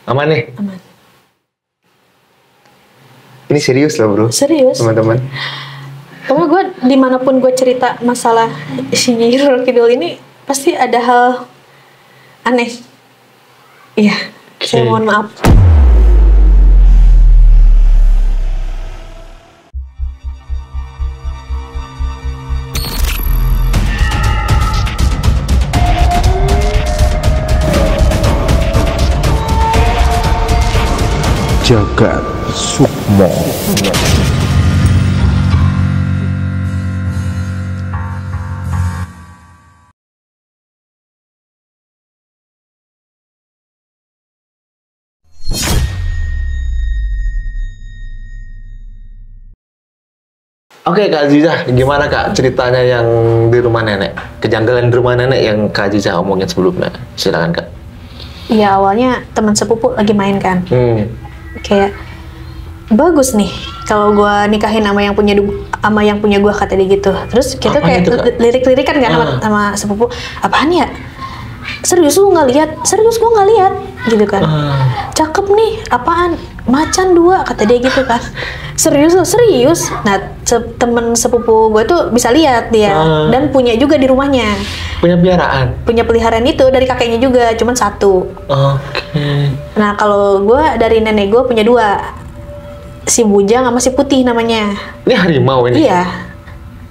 Aman nih? Aman. Ini serius loh bro. Serius? Teman-teman. Pokoknya gue dimanapun gue cerita masalah si Nyi Roro Kidul ini pasti ada hal aneh. Iya, saya mohon maaf. Jagat Sukmo. Oke Kak Aziza, gimana Kak ceritanya yang di rumah nenek? Kejanggalan di rumah nenek yang Kak Aziza omongin sebelumnya. Silakan Kak. Iya, awalnya teman sepupu lagi main kan. Kayak bagus nih kalau gue nikahin sama yang punya gue, kata dia gitu. Terus kita kayak lirik-lirikan kan sama sepupu. Apaan ya? Serius lu nggak lihat? Serius gue nggak lihat gitu kan. Cakep nih, apaan? Macan 2, kata dia gitu kan. Serius lu? Serius. Nah, temen sepupu gue tuh bisa lihat dia dan punya juga di rumahnya. Punya peliharaan? Punya peliharaan itu dari kakeknya juga, cuman 1. Oke. Nah, kalau gue dari nenek gue punya 2. Si Bujang sama si Putih namanya. Ini harimau ini? Iya.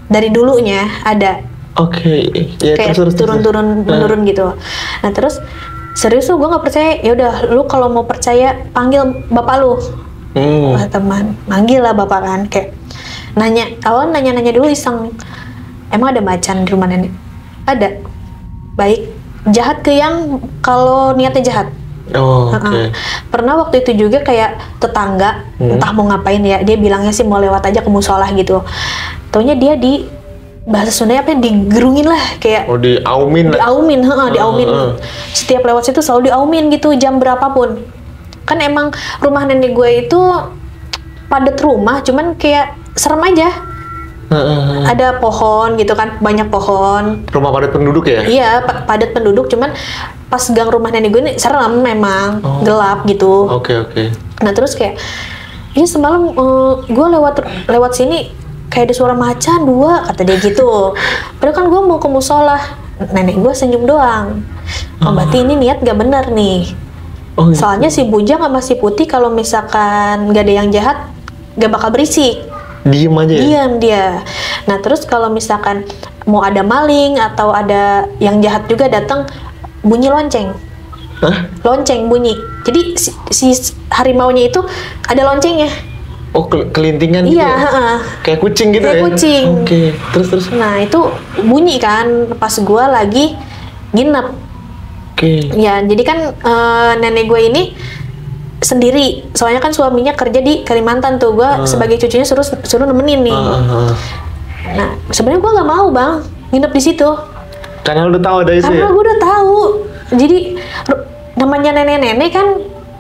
Dari dulunya ada. Oke. Ya, kayak turun-turun menurun gitu. Nah, terus serius lu gue nggak percaya. Ya udah, lu kalau mau percaya panggil bapak lu. Wah, teman, manggil lah bapak kan. Kayak nanya dulu iseng. Emang ada macan di rumah nenek? Ada. Baik. Jahat ke yang kalau niatnya jahat. Oke. Pernah waktu itu juga kayak tetangga, entah mau ngapain ya, dia bilangnya sih mau lewat aja ke musola gitu. Taunya dia di bahasa Sundanya apa ya, digerungin lah kayak. Oh, diaumin. Diaumin. Setiap lewat situ selalu diaumin gitu jam berapapun. Kan emang rumah nenek gue itu padat rumah, cuman kayak serem aja. Ada pohon gitu kan, banyak pohon. Rumah padat penduduk ya? Iya, padat penduduk, cuman pas gang rumah nenek gue ini serem memang, gelap gitu. Oke. Nah terus kayak, ini semalam gue lewat sini kayak ada suara macan 2, kata dia gitu. Padahal kan gue mau ke musola, nenek gue senyum doang. Berarti ini niat gak bener nih. Gitu. Soalnya si Bujang sama si Putih kalau misalkan gak ada yang jahat, gak bakal berisik. Diem aja ya? Diam dia. Nah terus kalau misalkan mau ada maling atau ada yang jahat juga datang, bunyi lonceng. Hah? Lonceng bunyi. Jadi si harimaunya itu ada loncengnya. Oh, kelintingan gitu? Iya. Kayak kucing gitu kayak ya? Kayak kucing. Oke. Terus? Nah itu bunyi kan pas gue lagi nginep. Oke. Ya jadi kan nenek gue ini sendiri, soalnya kan suaminya kerja di Kalimantan tuh. Gue sebagai cucunya suruh nemenin nih. Nah sebenarnya gue nggak mau bang nginep di situ. Karena udah tahu ada itu. Karena gue udah tahu. Jadi namanya nenek-nenek kan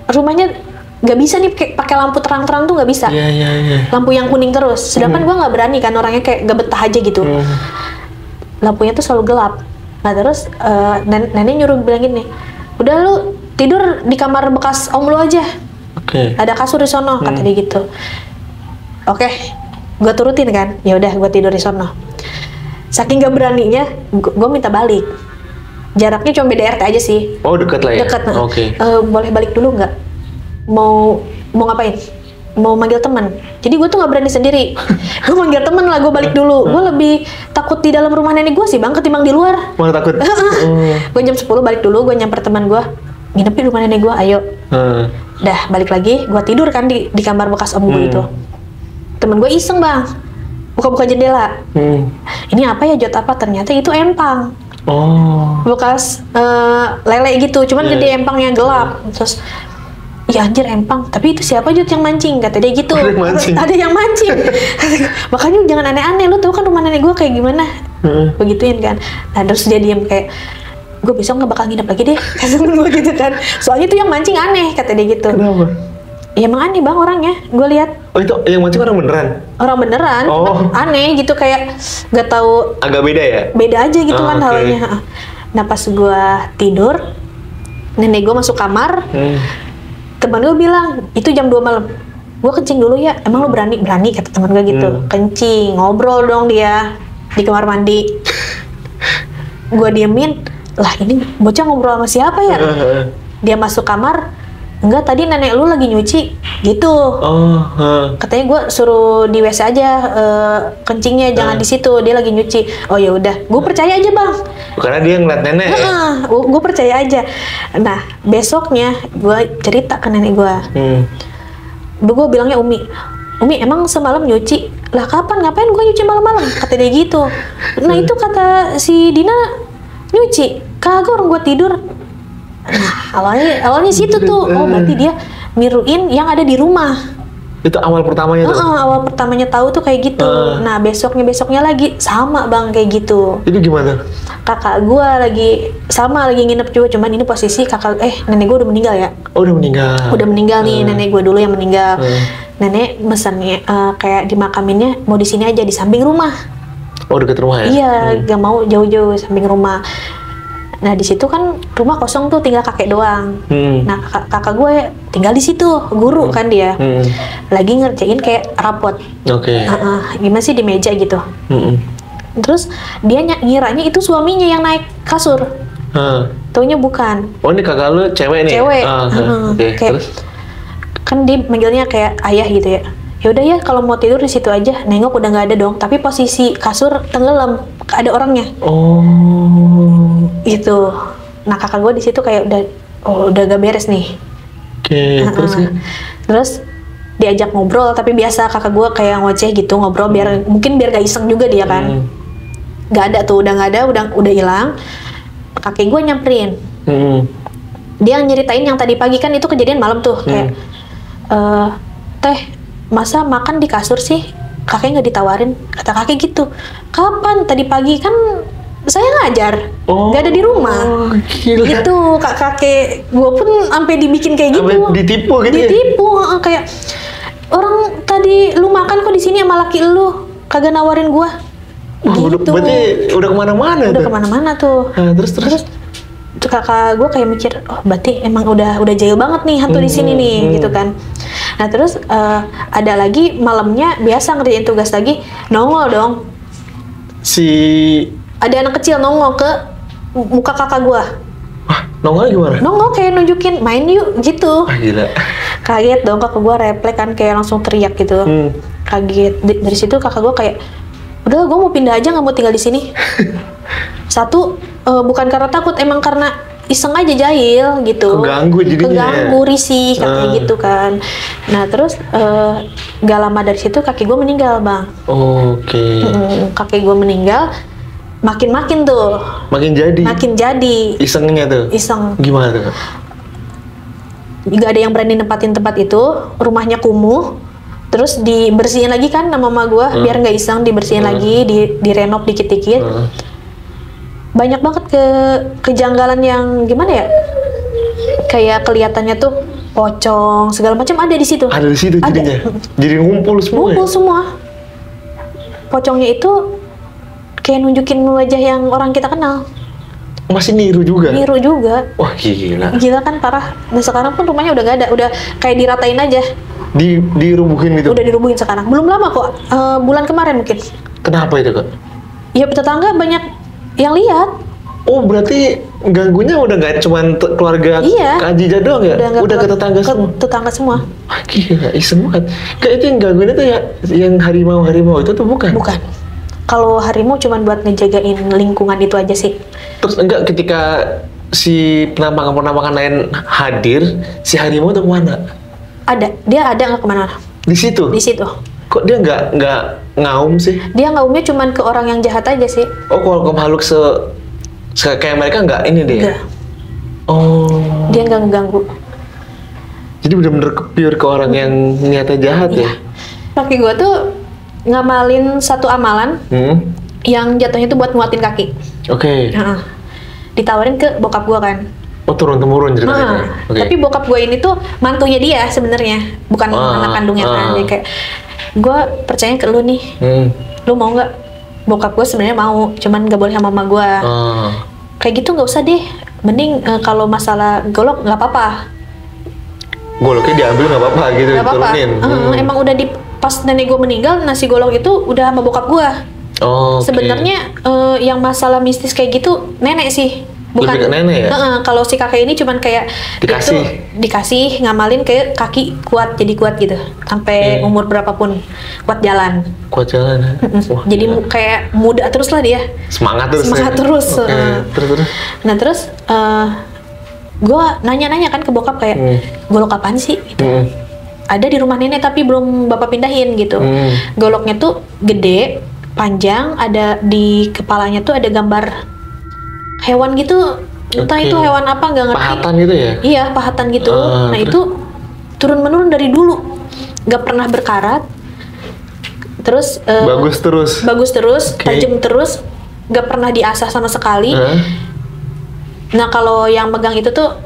rumahnya nggak bisa nih pakai lampu terang-terang tuh nggak bisa. Iya. Lampu yang kuning terus. Sedangkan gue nggak berani kan, orangnya kayak gak betah aja gitu. Lampunya tuh selalu gelap. Nah terus nenek nyuruh bilang gini, udah lu tidur di kamar bekas om lu aja. Oke. Ada kasur di sono, kata dia gitu. Oke, gue turutin kan. Ya udah, gue tidur di sono. Saking gak beraninya, gue minta balik. Jaraknya cuma beda RT aja sih. Oh, dekat lah ya? Dekat. Oke. Boleh balik dulu nggak? Mau ngapain? Mau manggil teman. Jadi gue tuh nggak berani sendiri. Gue manggil teman lah, gue balik dulu. Gue lebih takut di dalam rumah nenek gue sih bang, ketimbang di luar. Malah takut? Gue jam 10 balik dulu, gue nyamper teman gue. Nginep di rumah nenek gue, ayo. Dah balik lagi, gue tidur kan di kamar bekas om gue itu. Temen gue iseng bang, buka-buka jendela. Ini apa ya, jod apa? Ternyata itu empang. Bekas lele gitu, cuman gede, empangnya gelap. Terus ya anjir empang, tapi itu siapa Jod yang mancing, kata dia gitu. Ada yang mancing. Makanya jangan aneh-aneh, lu tahu kan rumah nenek gue kayak gimana. Begituin kan. Nah terus dia diem kayak, gue besok nggak bakal nginep lagi deh, kata gue gitu kan. Soalnya tuh yang mancing aneh, kata dia gitu. Kenapa? Ya emang aneh bang orangnya, gue lihat. Oh itu yang mancing orang beneran? Orang beneran, aneh gitu, kayak gak tahu. Agak beda ya? Beda aja gitu kan halnya. Nah pas gue tidur, nenek gue masuk kamar, Teman gue bilang, itu jam 2 malam. Gue kencing dulu ya, emang lo berani? Berani, kata teman gue gitu. Kencing, ngobrol dong dia di kamar mandi. Gue diemin, lah ini bocah ngobrol sama siapa ya? Dia masuk kamar, enggak tadi nenek lu lagi nyuci, gitu. Katanya gue suruh di WC aja kencingnya, jangan di situ, dia lagi nyuci. Oh ya udah, gue percaya aja bang. Karena dia ngeliat nenek ya? Gue percaya aja. Nah besoknya gue cerita ke nenek gue. Gue bilangnya Umi emang semalam nyuci? Lah kapan? Ngapain gue nyuci malam-malam? Kata dia gitu. Nah itu kata si Dina nyuci. Kagak, orang gue tidur. Nah awalnya situ tuh. Oh berarti dia niruin yang ada di rumah. Itu awal pertamanya tuh? Awal pertamanya tahu tuh kayak gitu. Nah besoknya lagi sama bang kayak gitu. Itu gimana? Kakak gue lagi nginep juga, cuman ini posisi nenek gue udah meninggal ya. Oh udah meninggal? Udah meninggal nih, nenek gue dulu yang meninggal. Nenek mesennya kayak dimakaminnya mau di sini aja, di samping rumah. Oh deket rumah ya? Iya, gak mau jauh-jauh samping rumah. Nah di situ kan rumah kosong tuh, tinggal kakek doang. Nah kakak gue tinggal di situ, guru kan dia. Lagi ngerjain kayak rapot. Oke. Gimana sih di meja gitu. Terus dia ngiranya itu suaminya yang naik kasur. Taunya bukan. Oh ini kakak lu cewek nih? Cewek. Okay. Kayak, kan dia manggilnya kayak ayah gitu ya. Ya udah ya kalau mau tidur di situ aja. Nengok udah nggak ada dong. Tapi posisi kasur tenggelam, ada orangnya. Oh. Gitu. Nah kakak gue di situ kayak udah gak beres nih. Oke. Terus diajak ngobrol, tapi biasa kakak gue kayak ngoceh gitu, ngobrol mungkin biar gak iseng juga dia kan. Gak ada tuh, udah nggak ada, udah hilang. Kakek gue nyamperin. Dia nyeritain yang tadi pagi, kan itu kejadian malam tuh. Kayak teh masa makan di kasur sih, kakek nggak ditawarin, kata kakek gitu. Kapan? Tadi pagi kan saya ngajar, nggak ada di rumah. Gila. Gitu kakek gue pun sampai dibikin kayak gitu. Ditipu gitu. Ditipu ya? Kayak orang tadi lu makan kok di sini sama laki lu, kagak nawarin gue. Gitu. Berarti udah kemana-mana tuh. Udah kemana-mana tuh. Nah, terus kakak gue kayak mikir, oh berarti emang udah jahil banget nih hantu di sini nih, gitu kan. Nah terus ada lagi malamnya biasa ngerjain tugas lagi, nongol dong. Ada anak kecil nongol ke muka kakak gue. Nongol gimana? Nongol kayak nunjukin main yuk gitu. Gila. Kaget dong kakak gue, refleks kan kayak langsung teriak gitu. Kaget. Dari situ kakak gue kayak, udah gue mau pindah aja, nggak mau tinggal di sini. Satu bukan karena takut, emang karena iseng aja jahil gitu. Keganggu risih katanya gitu kan. Nah terus gak lama dari situ kakek gue meninggal bang. Oke. Kakek gue meninggal, makin tuh. Makin jadi. Isengnya tuh. Iseng. Gimana tuh? Gak ada yang berani nempatin tempat itu. Rumahnya kumuh. Terus dibersihin lagi kan sama mama gue, biar nggak iseng, dibersihin lagi, direnov dikit-dikit. Banyak banget kejanggalan yang gimana ya? Kayak kelihatannya tuh pocong, segala macam ada di situ. Ada di situ jadinya. Jadi ngumpul semua. Ngumpul semua. Pocongnya itu kayak nunjukin wajah yang orang kita kenal. Masih niru juga? Niru juga. Wah gila. Gila kan, parah. Nah sekarang pun rumahnya udah nggak ada, udah kayak diratain aja. Dirubuhin gitu? Udah dirubuhin sekarang. Belum lama kok, bulan kemarin mungkin. Kenapa itu kak? Ya tetangga banyak yang lihat. Oh berarti ganggunya udah nggak cuma keluarga Kak Aziza doang ya? Udah ke tetangga semua? Ke tetangga semua. Wah gila, iseng banget. Kayak itu yang gangguin itu ya, yang harimau itu tuh bukan? Bukan. Kalau harimau cuma buat ngejagain lingkungan itu aja sih. Terus enggak, ketika si penampakan lain hadir, si harimau tuh kemana? Dia ada nggak kemana? Di situ? Di situ. Kok dia nggak ngaum sih? Dia ngaumnya cuma ke orang yang jahat aja sih. Oh kalau ke makhluk kayak mereka nggak ini deh? Enggak. Oh. Dia nggak ngeganggu. Jadi benar-benar pure ke orang yang niatnya jahat ya? Kaki gue tuh ngamalin satu amalan yang jatuhnya tuh buat nguatin kaki. Oke. Ditawarin ke bokap gue kan. Oh turun-temurun ceritanya. Tapi bokap gue ini tuh mantunya dia sebenarnya, bukan anak kandungnya kan. Dia kayak, gue percaya ke lu nih, lu mau nggak? Bokap gue sebenarnya mau, cuman nggak boleh sama mama gue. Kayak gitu nggak usah deh, mending kalau masalah golok nggak apa-apa. goloknya diambil nggak apa-apa gitu, Gak apa-apa. diturunin. Emang udah di pas nenek gue meninggal, nasi golok itu udah sama bokap gue. Oh, oke. Sebenarnya yang masalah mistis kayak gitu nenek sih. Lebih ke nenek ya? Kalau si kakek ini cuman kayak Dikasih? dikasih ngamalin ke kaki kuat, jadi kuat gitu sampai umur berapapun kuat jalan. Kuat jalan. Wah, Jadi gila. kayak muda terus lah dia. semangat terus. Semangat ya? terus. Oke. Terus. Nah terus gue nanya-nanya kan ke bokap kayak golok apaan sih? Gitu. Ada di rumah nenek tapi belum bapak pindahin gitu. Goloknya tuh gede, panjang, ada di kepalanya tuh ada gambar hewan gitu. Entah Oke. itu hewan apa nggak ngerti. Pahatan gitu ya? Iya, pahatan gitu. Ah, Nah terus? itu turun menurun dari dulu, nggak pernah berkarat. Terus Bagus terus. Oke. tajam terus, nggak pernah diasah sama sekali. Hah? Nah kalau yang megang itu tuh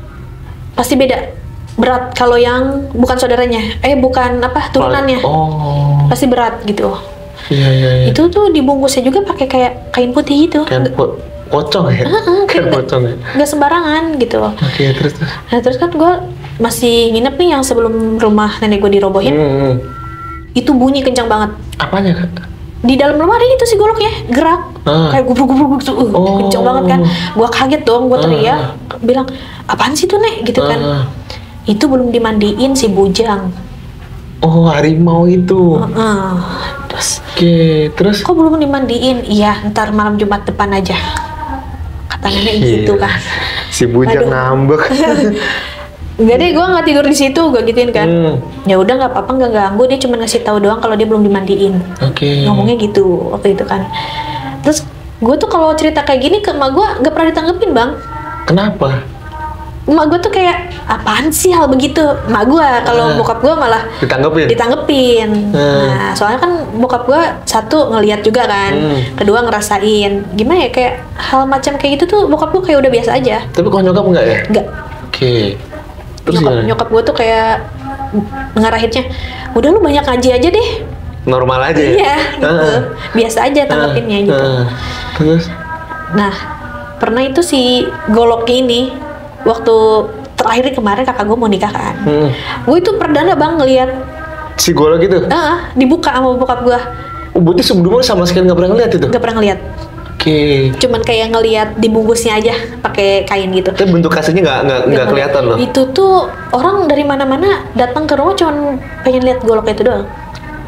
pasti beda berat. Kalau yang bukan saudaranya, bukan apa turunannya, Oh. pasti berat gitu. Iya. Itu tuh dibungkusnya juga pakai kayak kain putih gitu. Kayak pocong ya? Kayak pocong ya? Nggak sembarangan gitu. Oke, terus. Nah terus kan gue masih nginep nih yang sebelum rumah nenek gue dirobohin. Itu bunyi kencang banget. Apanya, Kak? Di dalam lemari itu si goloknya gerak. Kayak gubruk-gubruk gitu. Kencang banget kan. Gue kaget dong, gue teriak. Bilang, apaan sih tuh nek? Gitu kan. Itu belum dimandiin si bujang. Oh, harimau itu. Terus, Oke, terus? kok belum dimandiin? Iya, ntar malam Jumat depan aja. Kata nenek gitu kan. Si bujang Aduh. ngambek. Enggak deh, gue nggak tidur di situ, gue gituin kan. Ya udah nggak apa-apa, nggak ganggu. Dia cuma ngasih tahu doang kalau dia belum dimandiin. Oke. Ngomongnya gitu waktu itu kan. Terus gue tuh kalau cerita kayak gini ke emak gue nggak pernah ditanggepin bang. Kenapa? Emak gue tuh kayak apaan sih hal begitu. Emak gue kalau bokap gue malah ditanggepin. Nah soalnya kan bokap gue satu ngelihat juga kan, kedua ngerasain. Gimana ya, kayak hal macam kayak gitu tuh bokap gue kayak udah biasa aja. Tapi kok nyokap enggak ya? Enggak. Oke. Terus gimana? Nyokap gue tuh kayak ngarahinnya, udah lu banyak ngaji aja deh. Normal aja ya? Iya, gitu. Biasa aja tanggepinnya gitu. Terus? Nah, pernah itu si goloknya ini, waktu terakhir kemarin kakak gue mau nikah kan. Gue itu perdana bang ngeliat Si golok itu? dibuka sama bokap gue. Oh, berarti sebelumnya sama sekali nggak pernah ngeliat itu? Gak pernah ngeliat. Oke. Cuman kayak ngeliat dibungkusnya aja pakai kain gitu. Tapi bentuk aslinya nggak kelihatan loh. Itu tuh orang dari mana-mana datang ke rumah cuman pengen lihat golok itu doang.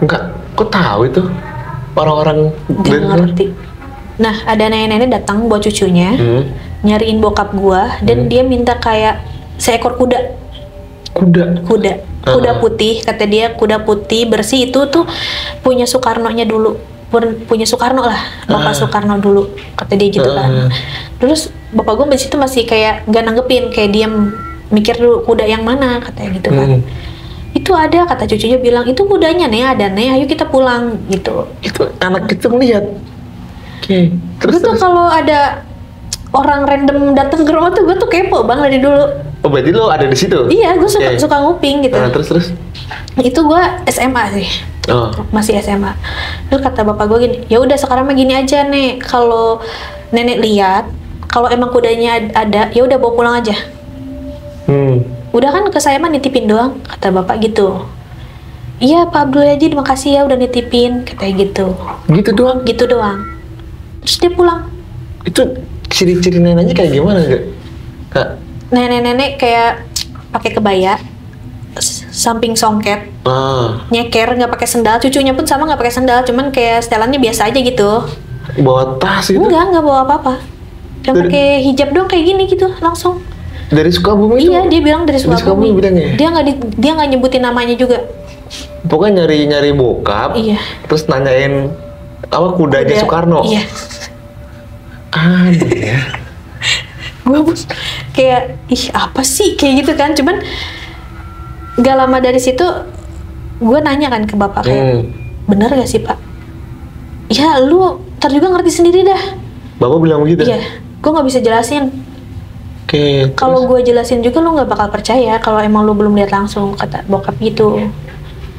Enggak. Kok tahu itu? Orang-orang Gak ngerti. Nah, ada nenek-nenek datang buat cucunya, nyariin bokap gua, dan dia minta kayak seekor kuda. Kuda putih, kata dia kuda putih bersih itu tuh punya Soekarno-nya dulu. Punya Soekarno lah, Bapak Soekarno dulu, kata dia gitu kan. Terus bapak gua di situ masih kayak gak nanggepin, kayak diam mikir dulu kuda yang mana, katanya gitu kan. Itu ada, kata cucunya bilang, itu kudanya nih, ada nih, ayo kita pulang gitu. Itu anak itu melihat. Oke. Gue tuh kalau ada orang random datang ke rumah tuh gue tuh kepo bang dari dulu. Oh, berarti lo ada di situ? Iya, gue suka nguping gitu. Nah, terus? Itu gue SMA sih. Masih SMA. Terus kata bapak gue gini, ya udah sekarang mah gini aja nih, kalau nenek lihat, kalau emang kudanya ada, ya udah bawa pulang aja. Udah kan ke saya mah nitipin doang, kata bapak gitu. Iya Pak Abdul aja, terima kasih ya udah nitipin, katanya gitu. Gitu doang? Gitu doang. Terus dia pulang. Itu ciri-ciri neneknya kayak gimana gak? Kak? Nenek-nenek kayak pakai kebaya, samping songket, nyeker, nggak pakai sendal. Cucunya pun sama nggak pakai sendal, cuman kayak setelannya biasa aja gitu. Bawa tas gitu? Nggak bawa apa-apa. Yang pakai hijab doang kayak gini gitu langsung. Dari Sukabumi itu? Iya, dia bilang dari Sukabumi. Bilangnya? Dia nggak nyebutin namanya juga. Pokoknya nyari bokap. Iya. Terus nanyain apa kudanya Soekarno. Iya. Aneh ya. Gue kayak apa sih kayak gitu kan, cuman gak lama dari situ gue nanya kan ke bapak kayak bener gak sih pak? Ya lu ntar juga ngerti sendiri dah. Bapak bilang begitu? Iya, gue nggak bisa jelasin. Oke. Kalau gue jelasin juga lu nggak bakal percaya kalau emang lu belum lihat langsung, kata bokap gitu.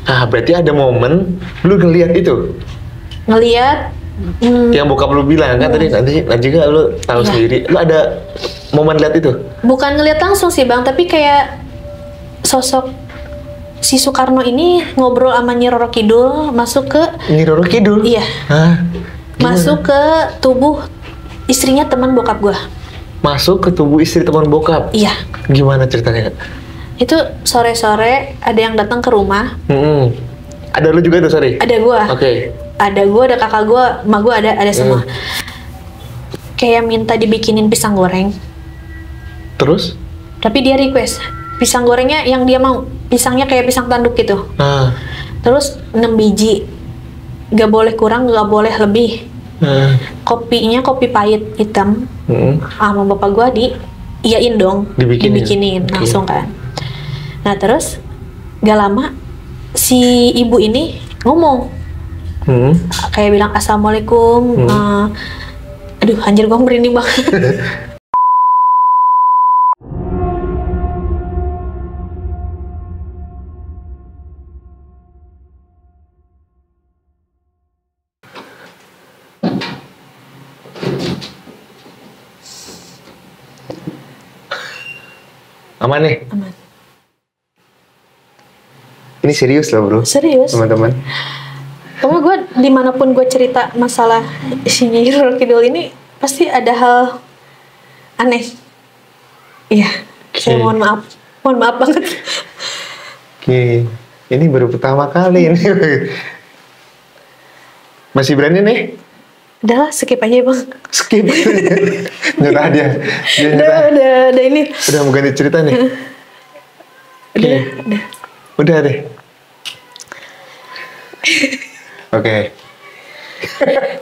Ah, berarti ada momen lu ngeliat itu? Ngeliat. Yang bokap lu bilang kan tadi nanti juga lu tahu sendiri. Lu ada momen lihat itu? Bukan ngeliat langsung sih bang, tapi kayak sosok si Soekarno ini ngobrol sama Nyi Roro Kidul masuk ke Nyi Roro Kidul? Iya. Hah? Masuk ke tubuh istrinya teman bokap gua. Masuk ke tubuh istri teman bokap? Iya. Gimana ceritanya? Itu sore-sore ada yang datang ke rumah. Ada lu juga tuh, sorry? Ada gua. Oke. Ada gua, ada kakak gua, emak gua ada semua. Kayak minta dibikinin pisang goreng. Terus? Tapi dia request pisang gorengnya yang dia mau. Pisangnya kayak pisang tanduk gitu. Terus 6 biji. Gak boleh kurang, gak boleh lebih. Kopinya kopi pahit hitam. Sama bapak gua iyain dong. Dibikinin langsung kan. Nah terus gak lama si ibu ini ngomong. Kayak bilang assalamualaikum. Aduh anjir gua merinding banget. Aman nih? Aman. Ini serius loh bro. Serius? Teman-teman. Pokoknya gue dimanapun gue cerita masalah si Nyi Roro Kidul ini pasti ada hal aneh. Iya. Saya mohon maaf banget. Oke, ini baru pertama kali ini. Masih berani nih? Udah lah, skip aja bang. Skip. Nyerah dia. Nyerah. Udah ini. Udah mau ganti cerita nih. Udah deh. Oke.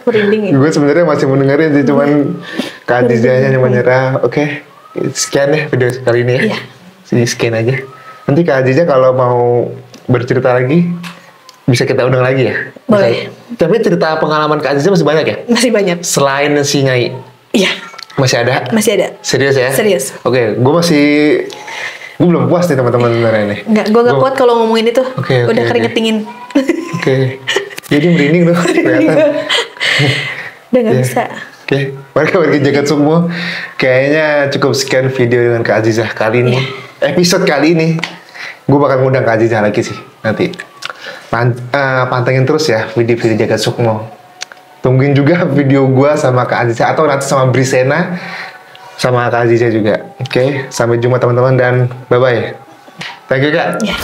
Merinding ya. Gue sebenarnya masih mendengarin sih, cuman Kak Azizahnya yang menyerah. Oke, sekian deh video kali ini ya. Iya. Sini sekian aja. Nanti Kak Azizah kalau mau bercerita lagi bisa kita undang lagi ya. Boleh. Tapi cerita pengalaman Kak Azizah masih banyak ya? Masih banyak. Selain si Nyai. Iya. Masih ada? Masih ada. Serius ya? Serius. Oke, gue belum puas nih teman-teman sebenarnya nih. Enggak, gue gak kuat kalau ngomongin itu. Udah keringet dingin. Oke. Jadi merinding tuh kelihatan. Udah gak bisa. Oke, warga-warga jagat semua. Kayaknya cukup sekian video dengan Kak Azizah kali ini. Episode kali ini. Gue bakal ngundang Kak Azizah lagi sih nanti. Pantengin terus ya video-video jagat sukmo. Tungguin juga video gue sama Kak Azizah atau nanti sama Brisena sama Kak Azizah juga. Oke, sampai jumpa teman-teman dan bye-bye. Thank you Kak. Ya.